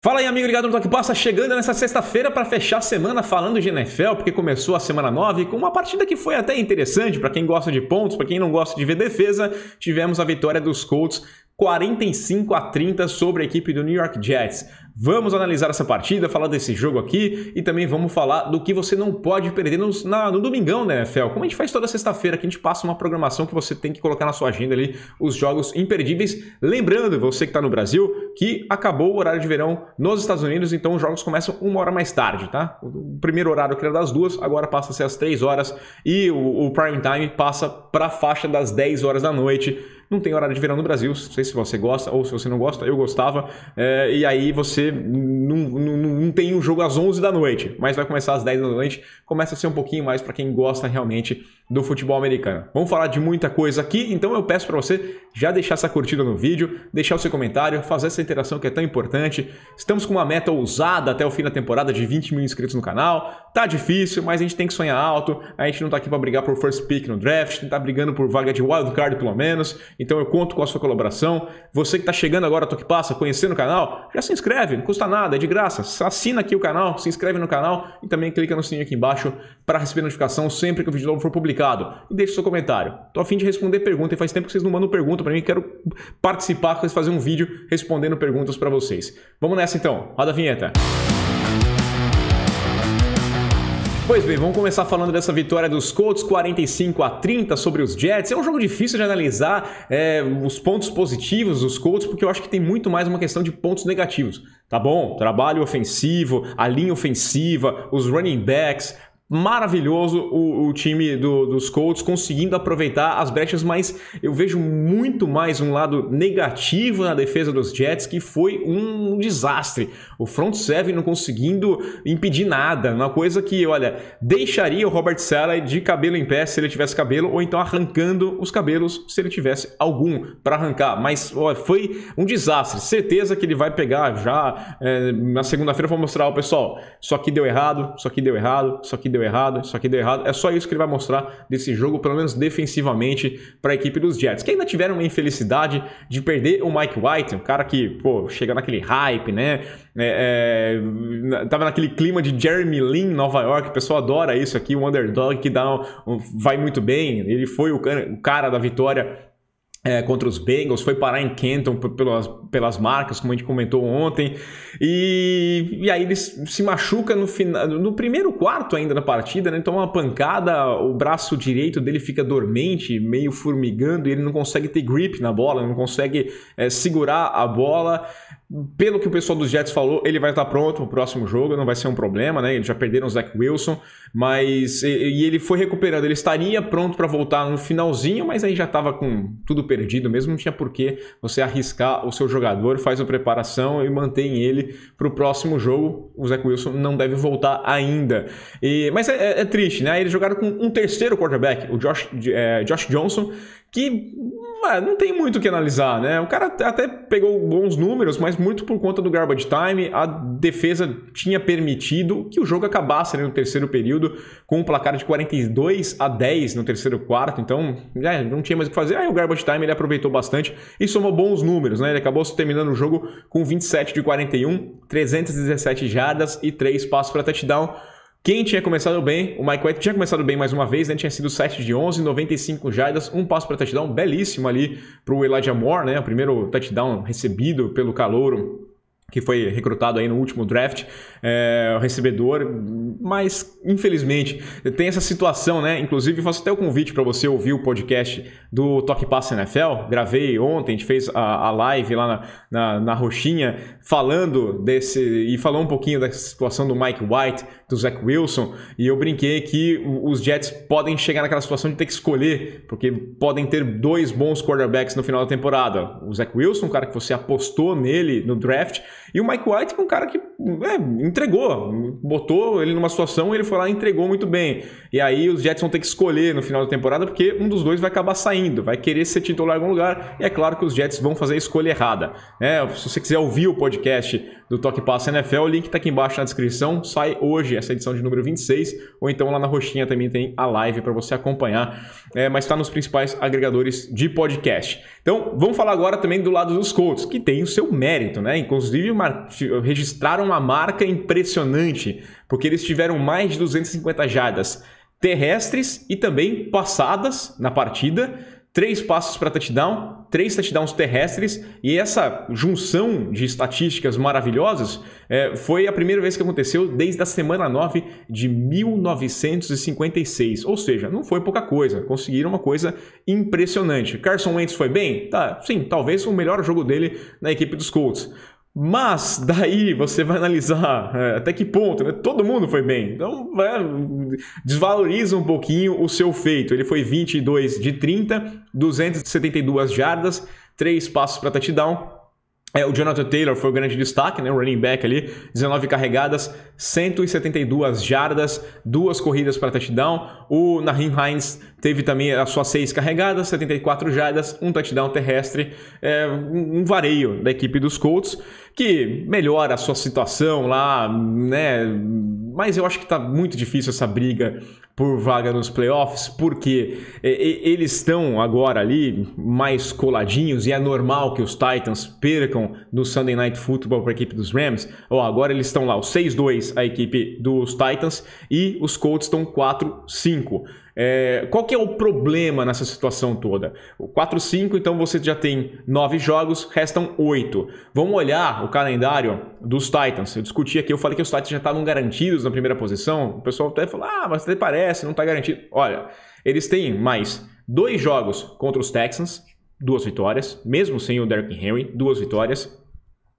Fala aí, amigo ligado no Toque Passa, chegando nessa sexta-feira para fechar a semana falando de NFL, porque começou a semana 9 com uma partida que foi até interessante para quem gosta de pontos, para quem não gosta de ver defesa. Tivemos a vitória dos Colts 45-30 sobre a equipe do New York Jets. Vamos analisar essa partida, falar desse jogo aqui e também vamos falar do que você não pode perder no domingão da NFL. Como a gente faz toda sexta-feira, que a gente passa uma programação que você tem que colocar na sua agenda ali, os jogos imperdíveis. Lembrando, você que está no Brasil, que acabou o horário de verão nos Estados Unidos, então os jogos começam uma hora mais tarde, tá? O primeiro horário que era das 2, agora passa a ser às 3 horas e o prime time passa para a faixa das 10 horas da noite. Não tem horário de verão no Brasil, não sei se você gosta ou se você não gosta, eu gostava. E aí você não tem um jogo às 11 da noite, mas vai começar às 10 da noite. Começa a ser um pouquinho mais para quem gosta realmente do futebol americano. Vamos falar de muita coisa aqui, então eu peço para você já deixar essa curtida no vídeo, deixar o seu comentário, fazer essa interação que é tão importante. Estamos com uma meta ousada até o fim da temporada de 20 mil inscritos no canal. Tá difícil, mas a gente tem que sonhar alto. A gente não tá aqui para brigar por first pick no draft, não tá brigando por vaga de wildcard pelo menos. Então eu conto com a sua colaboração. Você que está chegando agora ao Toque Passa, conhecendo o canal, já se inscreve, não custa nada, é de graça. Assina aqui o canal, se inscreve no canal e também clica no sininho aqui embaixo para receber notificação sempre que o vídeo novo for publicado. E deixe seu comentário. Tô a fim de responder pergunta e faz tempo que vocês não mandam pergunta para mim, quero participar, fazer um vídeo respondendo perguntas para vocês. Vamos nessa então, roda a vinheta. Pois bem, vamos começar falando dessa vitória dos Colts 45-30 sobre os Jets. É um jogo difícil de analisar os pontos positivos dos Colts, porque eu acho que tem muito mais uma questão de pontos negativos. Tá bom, trabalho ofensivo, a linha ofensiva, os running backs. Maravilhoso o time dos Colts conseguindo aproveitar as brechas, mas eu vejo muito mais um lado negativo na defesa dos Jets, que foi um desastre. O front seven não conseguindo impedir nada, uma coisa que, olha, deixaria o Robert Saleh de cabelo em pé se ele tivesse cabelo, ou então arrancando os cabelos se ele tivesse algum para arrancar. Mas olha, foi um desastre, certeza que ele vai pegar já na segunda-feira. Vou mostrar ao pessoal, isso aqui deu errado, isso aqui deu errado, isso aqui deu errado, isso aqui deu errado. É só isso que ele vai mostrar desse jogo, pelo menos defensivamente, para a equipe dos Jets, que ainda tiveram uma infelicidade de perder o Mike White, um cara que, pô, chega naquele hype, né? Tava naquele clima de Jeremy Lin, Nova York, o pessoal adora isso aqui, o underdog que vai muito bem. Ele foi o cara da vitória contra os Bengals, foi parar em Canton pelas marcas, como a gente comentou ontem, e aí ele se machuca no primeiro quarto ainda da partida, né? Toma uma pancada, o braço direito dele fica dormente, meio formigando, e ele não consegue ter grip na bola, não consegue segurar a bola. Pelo que o pessoal dos Jets falou, ele vai estar pronto para o próximo jogo, não vai ser um problema, né? Eles já perderam o Zach Wilson, mas ele foi recuperando, ele estaria pronto para voltar no finalzinho, mas aí já estava com tudo perdido mesmo, não tinha por que você arriscar o seu jogador, faz a preparação e mantém ele para o próximo jogo. O Zach Wilson não deve voltar ainda. Mas é triste, né? Eles jogaram com um terceiro quarterback, o Josh Johnson, que não tem muito o que analisar, né? O cara até pegou bons números, mas muito por conta do garbage time. A defesa tinha permitido que o jogo acabasse no terceiro período com um placar de 42-10 no terceiro quarto, então não tinha mais o que fazer. Aí o garbage time ele aproveitou bastante e somou bons números, né? Ele acabou terminando o jogo com 27 de 41, 317 jardas e 3 passos para touchdown. Quem tinha começado bem, o Mike White tinha começado bem mais uma vez, né? Tinha sido 7 de 11, 95 jardas, um passo para touchdown, belíssimo ali para o Elijah Moore, né? O primeiro touchdown recebido pelo calouro que foi recrutado aí no último draft, o recebedor, mas infelizmente tem essa situação, né? Inclusive faço até o convite para você ouvir o podcast do Toque Passa NFL, gravei ontem, a gente fez a live lá na Roxinha, falando falou um pouquinho da situação do Mike White, do Zach Wilson, e eu brinquei que os Jets podem chegar naquela situação de ter que escolher, porque podem ter dois bons quarterbacks no final da temporada. O Zach Wilson, um cara que você apostou nele no draft, e o Mike White, que é um cara que entregou, botou ele numa situação, ele foi lá e entregou muito bem. E aí os Jets vão ter que escolher no final da temporada, porque um dos dois vai acabar saindo, vai querer ser titular em algum lugar, e é claro que os Jets vão fazer a escolha errada. Se você quiser ouvir o podcast do Toque Passa NFL, o link está aqui embaixo na descrição, sai hoje essa edição de número 26, ou então lá na Roxinha também tem a live para você acompanhar, mas está nos principais agregadores de podcast. Então, vamos falar agora também do lado dos Colts, que tem o seu mérito, né? Inclusive, registraram uma marca impressionante, porque eles tiveram mais de 250 jardas terrestres e também passadas na partida, 3 passos para touchdown, 3 touchdowns terrestres, e essa junção de estatísticas maravilhosas foi a primeira vez que aconteceu desde a semana 9 de 1956, ou seja, não foi pouca coisa, conseguiram uma coisa impressionante. Carson Wentz foi bem? Tá, sim, talvez o melhor jogo dele na equipe dos Colts. Mas daí você vai analisar até que ponto, né? Todo mundo foi bem. Então desvaloriza um pouquinho o seu feito. Ele foi 22 de 30, 272 jardas, 3 passos para touchdown. O Jonathan Taylor foi o grande destaque, né? O running back ali, 19 carregadas, 172 jardas, 2 corridas para touchdown. O Nyheim Hines teve também as suas 6 carregadas, 74 jardas, 1 touchdown terrestre, um vareio da equipe dos Colts, que melhora a sua situação lá, né? Mas eu acho que tá muito difícil essa briga por vaga nos playoffs, porque eles estão agora ali mais coladinhos e é normal que os Titans percam no Sunday Night Football para a equipe dos Rams. Agora eles estão lá, o 6-2 a equipe dos Titans e os Colts estão 4-5. Qual que é o problema nessa situação toda? O 4-5, então você já tem 9 jogos, restam 8. Vamos olhar o calendário dos Titans. Eu discuti aqui, eu falei que os Titans já estavam garantidos na primeira posição. O pessoal até falou, mas até parece, não está garantido. Olha, eles têm mais 2 jogos contra os Texans, 2 vitórias, mesmo sem o Derrick Henry, 2 vitórias.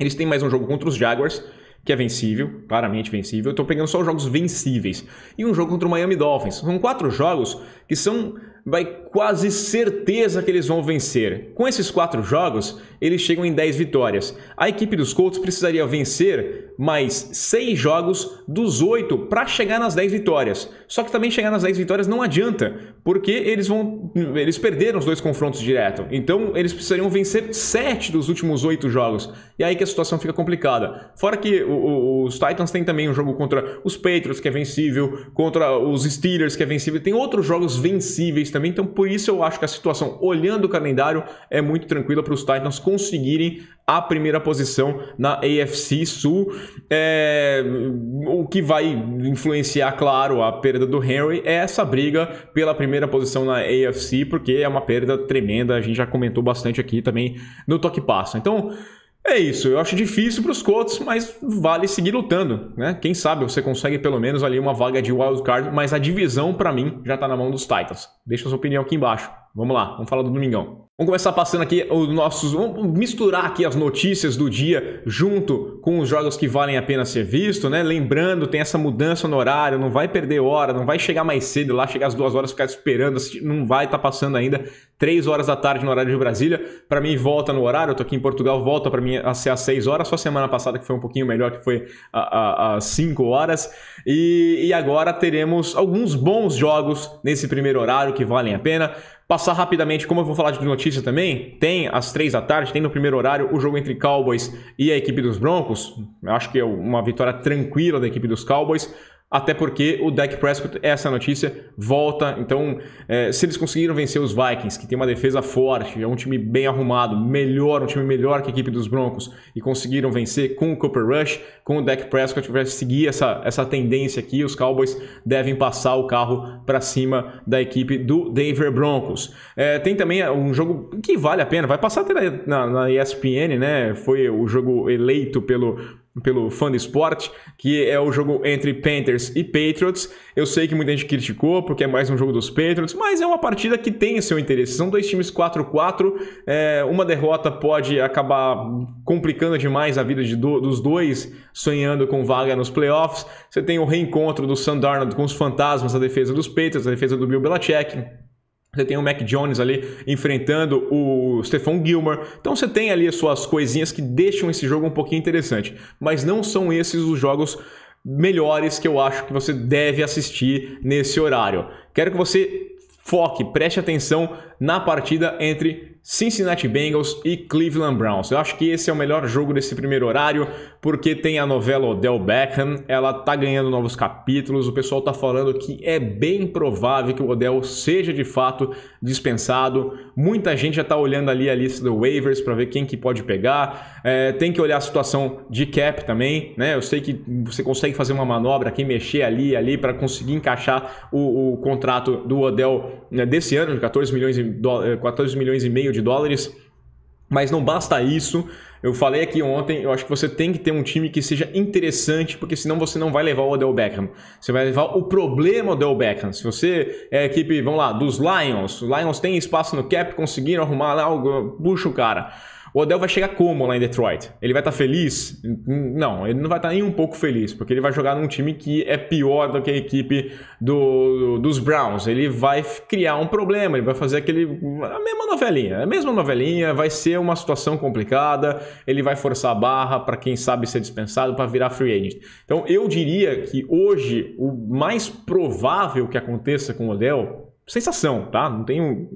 Eles têm mais um jogo contra os Jaguars, que é vencível, claramente vencível. Eu tô pegando só os jogos vencíveis. E um jogo contra o Miami Dolphins. São 4 jogos que vai quase certeza que eles vão vencer. Com esses 4 jogos, eles chegam em 10 vitórias. A equipe dos Colts precisaria vencer mais 6 jogos dos 8 para chegar nas 10 vitórias. Só que também chegar nas 10 vitórias não adianta, porque eles perderam os 2 confrontos direto. Então, eles precisariam vencer 7 dos últimos 8 jogos. E aí que a situação fica complicada. Fora que os Titans têm também um jogo contra os Patriots, que é vencível, contra os Steelers, que é vencível. Tem outros jogos vencíveis também, então por isso eu acho que a situação, olhando o calendário, é muito tranquila para os Titans conseguirem a primeira posição na AFC Sul. O que vai influenciar, claro, a perda do Henry é essa briga pela primeira posição na AFC, porque é uma perda tremenda, a gente já comentou bastante aqui também no Toque Passa. Então, é isso, eu acho difícil para os Colts, mas vale seguir lutando, né? Quem sabe você consegue pelo menos ali uma vaga de wildcard, mas a divisão, para mim, já está na mão dos Titans. Deixa a sua opinião aqui embaixo. Vamos lá, vamos falar do Domingão. Vamos começar passando aqui vamos misturar aqui as notícias do dia junto com os jogos que valem a pena ser visto, né? Lembrando, tem essa mudança no horário, não vai perder hora, não vai chegar mais cedo lá, chegar às 2 horas, ficar esperando, não vai estar passando ainda 3 horas da tarde no horário de Brasília. Para mim, volta no horário, eu tô aqui em Portugal, volta para mim a ser às 6 horas, só semana passada que foi um pouquinho melhor, que foi às 5 horas. E agora teremos alguns bons jogos nesse primeiro horário que valem a pena. Passar rapidamente, como eu vou falar de notícia também, tem às 3 da tarde, tem no primeiro horário o jogo entre Cowboys e a equipe dos Broncos. Eu acho que é uma vitória tranquila da equipe dos Cowboys. Até porque o Dak Prescott, essa notícia, volta. Então, se eles conseguiram vencer os Vikings, que tem uma defesa forte, é um time bem arrumado, um time melhor que a equipe dos Broncos, e conseguiram vencer com o Cooper Rush, com o Dak Prescott, vai seguir essa tendência aqui, os Cowboys devem passar o carro para cima da equipe do Denver Broncos. Tem também um jogo que vale a pena, vai passar até na ESPN, né? Foi o jogo eleito pelo FanSport, que é o jogo entre Panthers e Patriots. Eu sei que muita gente criticou porque é mais um jogo dos Patriots, mas é uma partida que tem seu interesse. São 2 times 4-4, uma derrota pode acabar complicando demais a vida dos dois, sonhando com vaga nos playoffs. Você tem o reencontro do Sam Darnold com os fantasmas, a defesa dos Patriots, a defesa do Bill Belichick. Você tem o Mac Jones ali enfrentando o Stephon Gilmore. Então você tem ali as suas coisinhas que deixam esse jogo um pouquinho interessante. Mas não são esses os jogos melhores que eu acho que você deve assistir nesse horário. Quero que você foque, preste atenção na partida entre Cincinnati Bengals e Cleveland Browns. Eu acho que esse é o melhor jogo desse primeiro horário, porque tem a novela Odell Beckham, ela tá ganhando novos capítulos, o pessoal tá falando que é bem provável que o Odell seja de fato dispensado. Muita gente já tá olhando ali a lista do waivers para ver quem que pode pegar. Tem que olhar a situação de cap também, né? Eu sei que você consegue fazer uma manobra aqui, mexer ali para conseguir encaixar o contrato do Odell, né, desse ano de 14 milhões e meio de dólares, mas não basta isso. Eu falei aqui ontem, eu acho que você tem que ter um time que seja interessante, porque senão você não vai levar o Odell Beckham. Você vai levar o problema Odell Beckham. Se você é a equipe, vamos lá, dos Lions, os Lions têm espaço no cap, conseguiram arrumar lá, puxa o cara. O Odell vai chegar como lá em Detroit? Ele vai estar feliz? Não, ele não vai estar nem um pouco feliz, porque ele vai jogar num time que é pior do que a equipe dos Browns. Ele vai criar um problema, ele vai fazer a mesma novelinha, vai ser uma situação complicada, ele vai forçar a barra para quem sabe ser dispensado para virar free agent. Então eu diria que hoje o mais provável que aconteça com o Odell, sensação, tá? Não tenho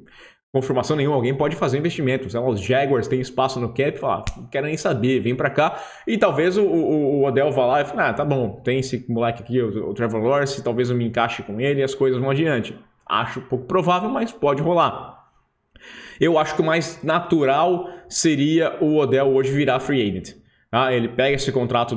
confirmação nenhuma, alguém pode fazer investimento. Os Jaguars têm espaço no cap, falar, não quero nem saber, vem pra cá. E talvez o Odell vá lá e fale, tá bom, tem esse moleque aqui, o Trevor Lawrence, talvez eu me encaixe com ele e as coisas vão adiante. Acho pouco provável, mas pode rolar. Eu acho que o mais natural seria o Odell hoje virar free agent. Ele pega esse contrato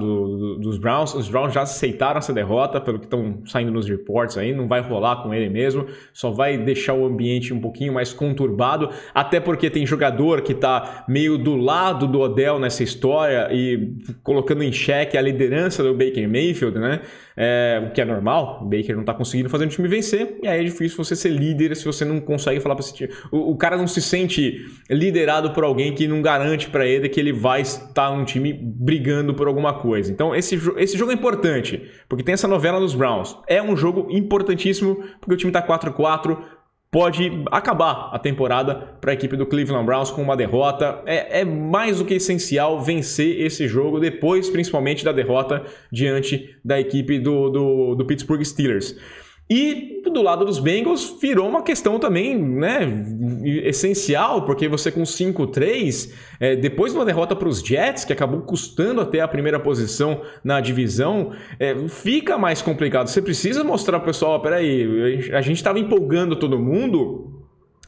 dos Browns, os Browns já aceitaram essa derrota, pelo que estão saindo nos reports aí, não vai rolar com ele mesmo, só vai deixar o ambiente um pouquinho mais conturbado, até porque tem jogador que está meio do lado do Odell nessa história e colocando em xeque a liderança do Baker Mayfield, né? O que é normal, o Baker não está conseguindo fazer o time vencer, e aí é difícil você ser líder se você não consegue falar para esse time. O cara não se sente liderado por alguém que não garante para ele que ele vai estar num time brigando por alguma coisa. Então esse jogo é importante, porque tem essa novela dos Browns. É um jogo importantíssimo, porque o time está 4-4, pode acabar a temporada para a equipe do Cleveland Browns com uma derrota. É mais do que essencial vencer esse jogo, depois principalmente da derrota diante da equipe do Pittsburgh Steelers. E do lado dos Bengals virou uma questão também, né, essencial, porque você com 5-3, depois de uma derrota para os Jets, que acabou custando até a primeira posição na divisão, fica mais complicado. Você precisa mostrar para o pessoal, peraí, a gente estava empolgando todo mundo,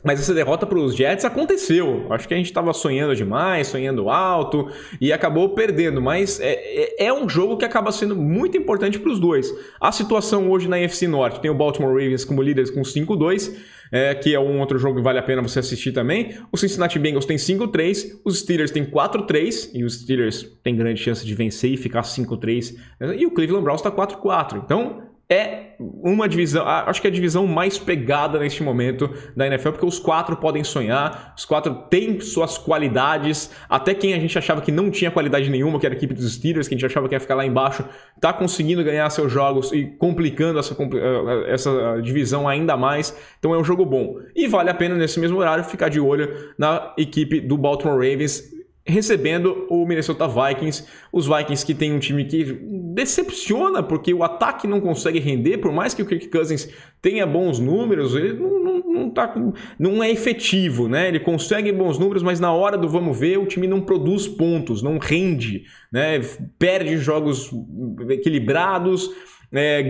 mas essa derrota para os Jets aconteceu. Acho que a gente estava sonhando demais, sonhando alto e acabou perdendo. Mas é um jogo que acaba sendo muito importante para os dois. A situação hoje na NFC Norte tem o Baltimore Ravens como líderes com 5-2, que é um outro jogo que vale a pena você assistir também. O Cincinnati Bengals tem 5-3, os Steelers tem 4-3 e os Steelers têm grande chance de vencer e ficar 5-3. E o Cleveland Browns está 4-4. Então é uma divisão, acho que é a divisão mais pegada neste momento da NFL, porque os quatro podem sonhar, os quatro têm suas qualidades, até quem a gente achava que não tinha qualidade nenhuma, que era a equipe dos Steelers, que a gente achava que ia ficar lá embaixo, está conseguindo ganhar seus jogos e complicando essa divisão ainda mais. Então é um jogo bom. E vale a pena, nesse mesmo horário, ficar de olho na equipe do Baltimore Ravens, recebendo o Minnesota Vikings. Os Vikings que tem um time que decepciona, porque o ataque não consegue render, por mais que o Kirk Cousins tenha bons números, ele não é efetivo, né? Ele consegue bons números, mas na hora do vamos ver, o time não produz pontos, não rende, né? Perde jogos equilibrados,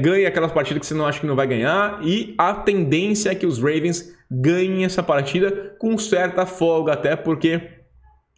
ganha aquelas partidas que você não acha que não vai ganhar, e a tendência é que os Ravens ganhem essa partida com certa folga, até porque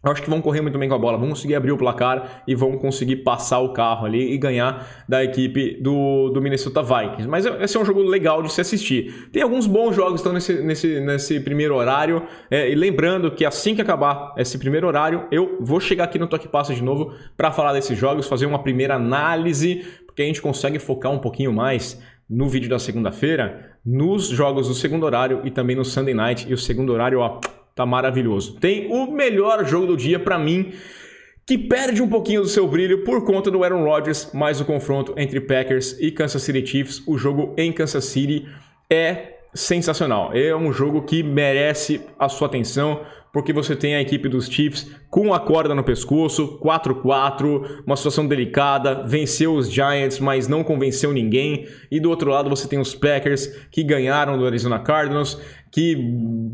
eu acho que vão correr muito bem com a bola, vão conseguir abrir o placar e vão conseguir passar o carro ali e ganhar da equipe do Minnesota Vikings. Mas esse é um jogo legal de se assistir. Tem alguns bons jogos que estão nesse primeiro horário. E lembrando que assim que acabar esse primeiro horário, eu vou chegar aqui no Toque Passa de novo para falar desses jogos, fazer uma primeira análise, porque a gente consegue focar um pouquinho mais no vídeo da segunda-feira, nos jogos do segundo horário e também no Sunday Night. E o segundo horário, ó, tá maravilhoso. Tem o melhor jogo do dia para mim, que perde um pouquinho do seu brilho por conta do Aaron Rodgers, mas o confronto entre Packers e Kansas City Chiefs, o jogo em Kansas City, é sensacional. É um jogo que merece a sua atenção, porque você tem a equipe dos Chiefs com a corda no pescoço, 4-4, uma situação delicada, venceu os Giants, mas não convenceu ninguém. E do outro lado você tem os Packers, que ganharam do Arizona Cardinals, que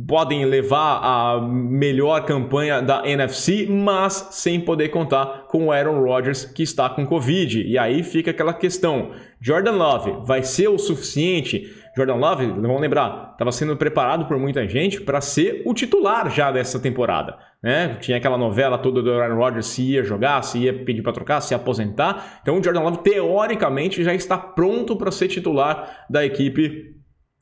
podem levar a melhor campanha da NFC, mas sem poder contar com o Aaron Rodgers, que está com Covid. E aí fica aquela questão, Jordan Love vai ser o suficiente? Jordan Love, vamos lembrar, estava sendo preparado por muita gente para ser o titular já dessa temporada, né? Tinha aquela novela toda do Aaron Rodgers, se ia jogar, se ia pedir para trocar, se ia aposentar. Então o Jordan Love, teoricamente, já está pronto para ser titular da equipe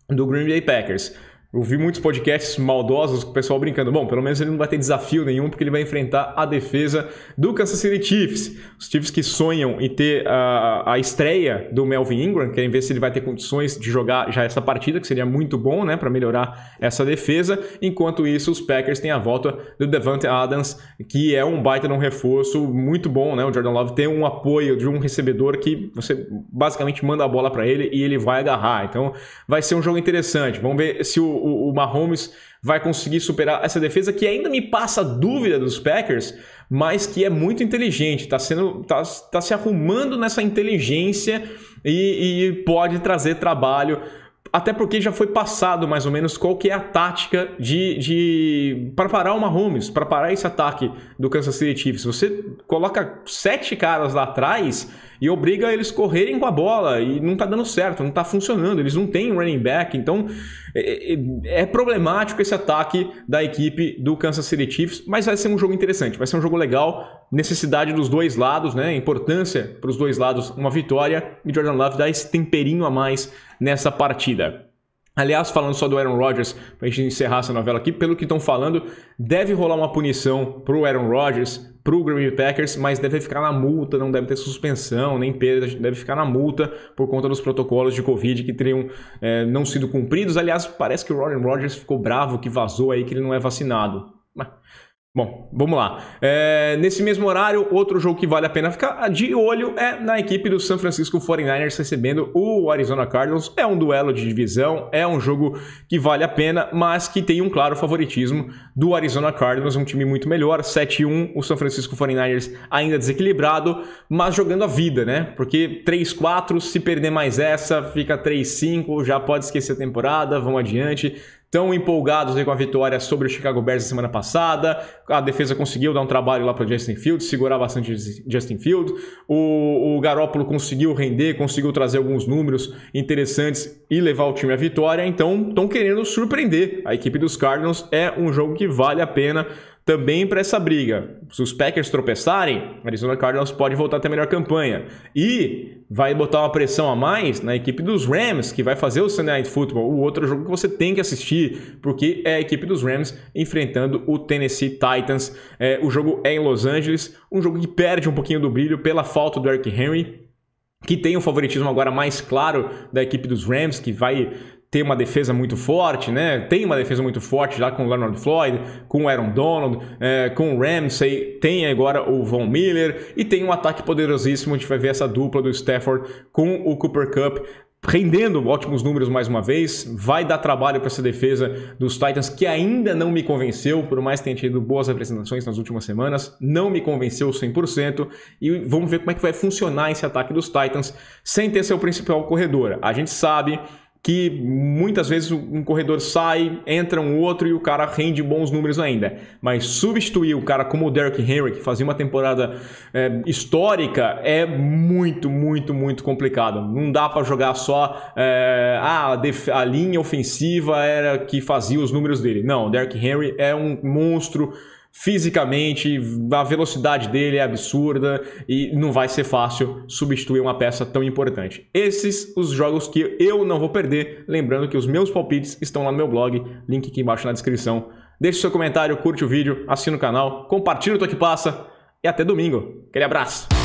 do Green Bay Packers. Eu vi muitos podcasts maldosos com o pessoal brincando. Bom, pelo menos ele não vai ter desafio nenhum, porque ele vai enfrentar a defesa do Kansas City Chiefs. Os Chiefs que sonham em ter a estreia do Melvin Ingram, querem ver se ele vai ter condições de jogar já essa partida, que seria muito bom, né, para melhorar essa defesa. Enquanto isso, os Packers têm a volta do Davante Adams, que é um baita de um reforço muito bom, né? O Jordan Love tem um apoio de um recebedor que você basicamente manda a bola para ele e ele vai agarrar. Então, vai ser um jogo interessante. Vamos ver se o Mahomes vai conseguir superar essa defesa, que ainda me passa dúvida dos Packers, mas que é muito inteligente, tá se arrumando nessa inteligência e pode trazer trabalho, até porque já foi passado mais ou menos qual que é a tática para parar o Mahomes, para parar esse ataque do Kansas City Chiefs. Você coloca 7 caras lá atrás e obriga eles a correrem com a bola e não tá dando certo, não tá funcionando, eles não têm running back, então é problemático esse ataque da equipe do Kansas City Chiefs, mas vai ser um jogo interessante, vai ser um jogo legal, necessidade dos dois lados, né? Importância para os dois lados, uma vitória, e Jordan Love dá esse temperinho a mais nessa partida. Aliás, falando só do Aaron Rodgers, para a gente encerrar essa novela aqui, pelo que estão falando, deve rolar uma punição para o Aaron Rodgers, para o Green Bay Packers, mas deve ficar na multa, não deve ter suspensão, nem perda, deve ficar na multa por conta dos protocolos de Covid que teriam não sido cumpridos. Aliás, parece que o Aaron Rodgers ficou bravo, que vazou aí que ele não é vacinado. Bom, vamos lá. Nesse mesmo horário, outro jogo que vale a pena ficar de olho é na equipe do San Francisco 49ers recebendo o Arizona Cardinals. É um duelo de divisão, é um jogo que vale a pena, mas que tem um claro favoritismo do Arizona Cardinals, um time muito melhor, 7-1, o San Francisco 49ers ainda desequilibrado, mas jogando a vida, né? Porque 3-4, se perder mais essa, fica 3-5, já pode esquecer a temporada, vamos adiante. Tão empolgados aí com a vitória sobre o Chicago Bears na semana passada. A defesa conseguiu dar um trabalho lá para o Justin Fields, segurar bastante Justin Fields. O Garoppolo conseguiu render, conseguiu trazer alguns números interessantes e levar o time à vitória. Então, estão querendo surpreender. A equipe dos Cardinals é um jogo que vale a pena também para essa briga. Se os Packers tropeçarem, Arizona Cardinals pode voltar a ter a melhor campanha. E vai botar uma pressão a mais na equipe dos Rams, que vai fazer o Sunday Night Football, o outro jogo que você tem que assistir, porque é a equipe dos Rams enfrentando o Tennessee Titans. O jogo é em Los Angeles, um jogo que perde um pouquinho do brilho pela falta do Derrick Henry, que tem o favoritismo agora mais claro da equipe dos Rams, que vai ter uma defesa muito forte, né? Tem uma defesa muito forte já com o Leonard Floyd, com o Aaron Donald, com o Ramsey, tem agora o Von Miller e tem um ataque poderosíssimo. A gente vai ver essa dupla do Stafford com o Cooper Kupp rendendo ótimos números mais uma vez. Vai dar trabalho para essa defesa dos Titans, que ainda não me convenceu, por mais que tenha tido boas apresentações nas últimas semanas, não me convenceu 100%, e vamos ver como é que vai funcionar esse ataque dos Titans sem ter seu principal corredor. A gente sabe que muitas vezes um corredor sai, entra um outro e o cara rende bons números ainda. Mas substituir o cara como o Derrick Henry, que fazia uma temporada histórica, é muito, muito, muito complicado. Não dá para jogar só a linha ofensiva era que fazia os números dele. Não, o Derrick Henry é um monstro fisicamente, a velocidade dele é absurda e não vai ser fácil substituir uma peça tão importante. Esses os jogos que eu não vou perder, lembrando que os meus palpites estão lá no meu blog, link aqui embaixo na descrição. Deixe seu comentário, curte o vídeo, assina o canal, compartilha o que passa e até domingo. Aquele abraço!